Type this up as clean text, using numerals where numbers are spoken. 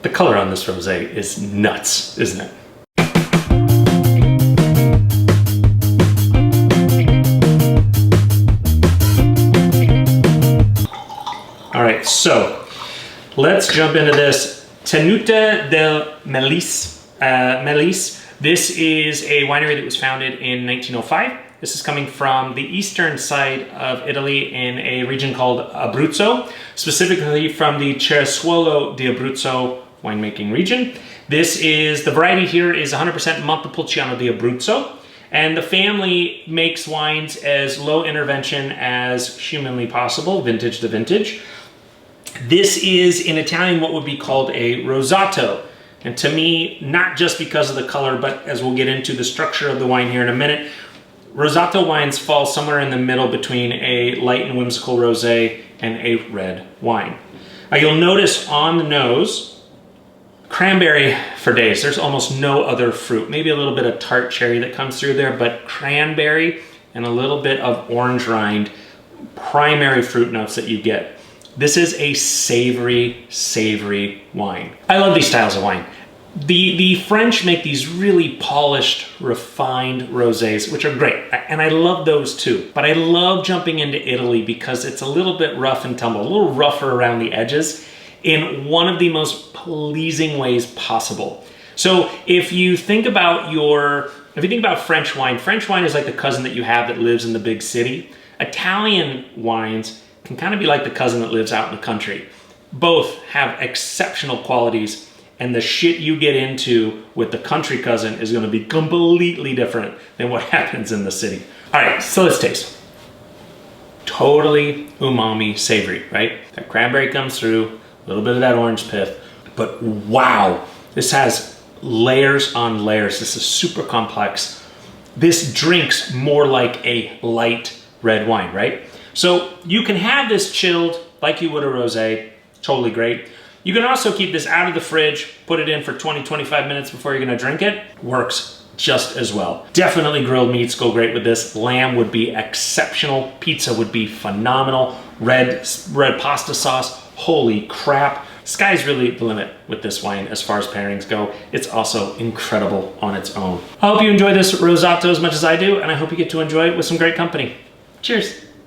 The color on this rosé is nuts, isn't it? All right, so let's jump into this. Tenuta del Melis. Melis. This is a winery that was founded in 1905. This is coming from the eastern side of Italy in a region called Abruzzo, specifically from the Cerasuolo di Abruzzo winemaking region. The variety here is 100% Montepulciano di Abruzzo, and the family makes wines as low intervention as humanly possible, vintage to vintage. This is in Italian what would be called a Rosato. And to me, not just because of the color, but as we'll get into the structure of the wine here in a minute, Rosato wines fall somewhere in the middle between a light and whimsical rosé and a red wine. Now you'll notice on the nose, cranberry for days. There's almost no other fruit. Maybe a little bit of tart cherry that comes through there, but cranberry and a little bit of orange rind, primary fruit notes that you get. This is a savory, savory wine. I love these styles of wine. The French make these really polished, refined rosés, which are great, and I love those too. But I love jumping into Italy because it's a little bit rough and tumble, a little rougher around the edges in one of the most pleasing ways possible. So if you think about French wine is like the cousin that you have that lives in the big city. Italian wines can kind of be like the cousin that lives out in the country. Both have exceptional qualities, and the shit you get into with the country cousin is going to be completely different than what happens in the city. All right, so let's taste. Totally umami savory, right? That cranberry comes through, a little bit of that orange pith, but wow, this has layers on layers. This is super complex. This drinks more like a light red wine, right? So you can have this chilled like you would a rosé, totally great. You can also keep this out of the fridge, put it in for 20-25 minutes before you're gonna drink it. Works just as well. Definitely grilled meats go great with this. Lamb would be exceptional. Pizza would be phenomenal. Red pasta sauce, holy crap. Sky's really the limit with this wine as far as pairings go. It's also incredible on its own. I hope you enjoy this Rosato as much as I do, and I hope you get to enjoy it with some great company. Cheers.